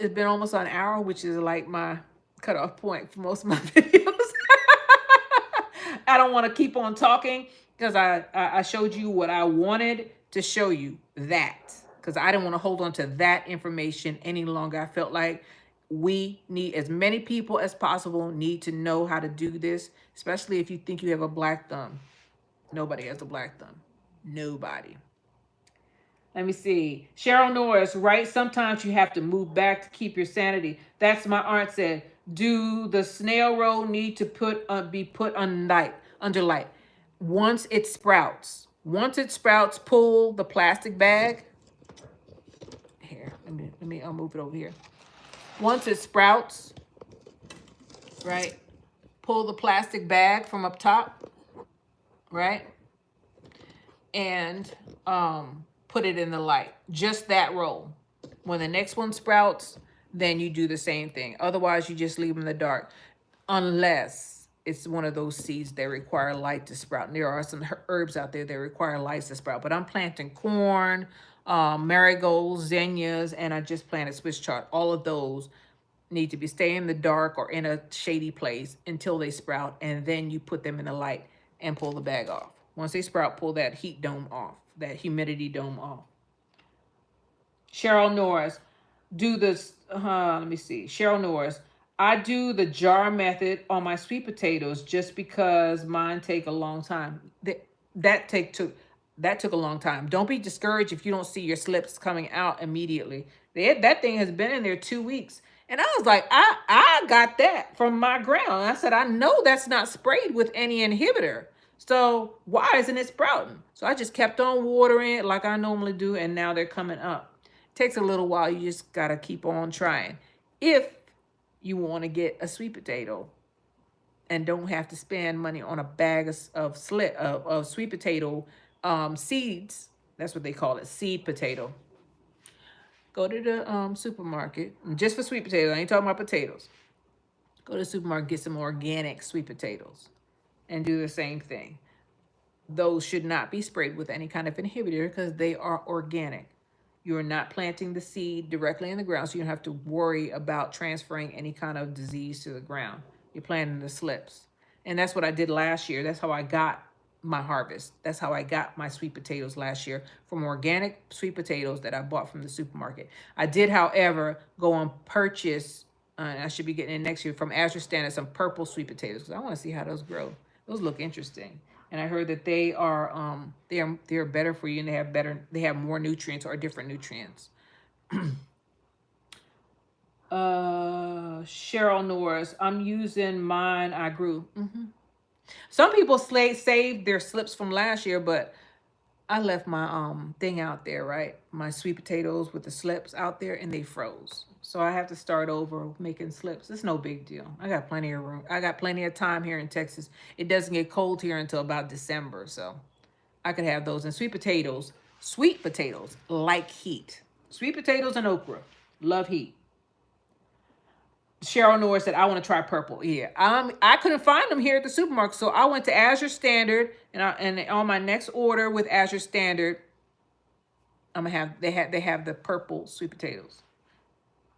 been almost an hour, which is like my cutoff point for most of my videos. I don't want to keep on talking because I showed you what I wanted to show you, that because I didn't want to hold on to that information any longer. I felt like we need, as many people as possible need to know how to do this, especially if you think you have a black thumb. Nobody has a black thumb. Nobody. Let me see. Cheryl Norris, right? Sometimes you have to move back to keep your sanity. That's my aunt said. Do the snail roll need to be put under light? Once it sprouts, pull the plastic bag. Here, I'll move it over here. Once it sprouts, right? Pull the plastic bag from up top, right? And put it in the light. Just that roll. When the next one sprouts, then you do the same thing. Otherwise, you just leave them in the dark. Unless it's one of those seeds that require light to sprout. And there are some herbs out there that require lights to sprout. But I'm planting corn, marigolds, zinnias, and I just planted Swiss chard. All of those need to stay in the dark or in a shady place until they sprout. And then you put them in the light and pull the bag off. Once they sprout, pull that heat dome off, that humidity dome off. Cheryl Norris, do this. Let me see. Cheryl Norris, I do the jar method on my sweet potatoes just because mine take a long time. That took a long time. Don't be discouraged if you don't see your slips coming out immediately. That thing has been in there 2 weeks. And I was like, I got that from my ground. I said, I know that's not sprayed with any inhibitor. So why isn't it sprouting? So I just kept on watering it like I normally do, and now they're coming up. It takes a little while. You just got to keep on trying. If you want to get a sweet potato and don't have to spend money on a bag of sweet potato seeds, that's what they call it, seed potato. Go to the supermarket, just for sweet potatoes. I ain't talking about potatoes. Go to the supermarket, get some organic sweet potatoes and do the same thing. Those should not be sprayed with any kind of inhibitor because they are organic. You're not planting the seed directly in the ground, so you don't have to worry about transferring any kind of disease to the ground. You're planting the slips. And that's what I did last year. That's how I got my harvest. That's how I got my sweet potatoes last year, from organic sweet potatoes that I bought from the supermarket. I did, however, go and purchase, I should be getting it next year, from Azure Standard, some purple sweet potatoes because I want to see how those grow. Those look interesting. And I heard that they are better for you, and they have more nutrients or different nutrients. Cheryl Norris, I'm using mine I grew. Some people save their slips from last year, but I left my thing out there, right? My sweet potatoes with the slips out there, and they froze. So I have to start over making slips. It's no big deal. I got plenty of room. I got plenty of time here in Texas. It doesn't get cold here until about December. So I could have those. And sweet potatoes like heat. Sweet potatoes and okra love heat. Cheryl Norris said, I want to try purple. Yeah. I couldn't find them here at the supermarket. So I went to Azure Standard, and on my next order with Azure Standard, I'm gonna have they have the purple sweet potatoes.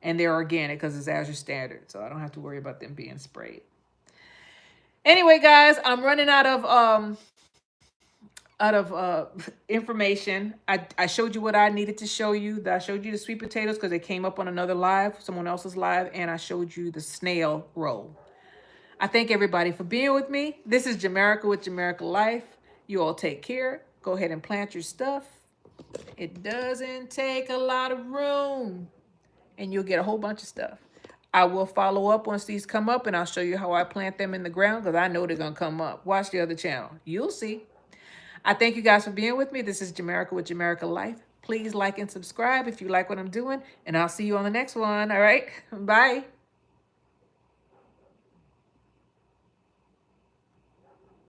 And they're organic because it's Azure Standard. So I don't have to worry about them being sprayed. Anyway, guys, I'm running out of information. I showed you what I needed to show you. I showed you the sweet potatoes because they came up on another live, someone else's live, and I showed you the snail roll. I thank everybody for being with me. This is Jamerica with Jamerica Life. You all take care. Go ahead and plant your stuff. It doesn't take a lot of room, and you'll get a whole bunch of stuff. I will follow up once these come up, and I'll show you how I plant them in the ground because I know they're going to come up. Watch the other channel. You'll see. I thank you guys for being with me. This is Jamerica with Jamerica Life. Please like and subscribe if you like what I'm doing, and I'll see you on the next one. All right? Bye.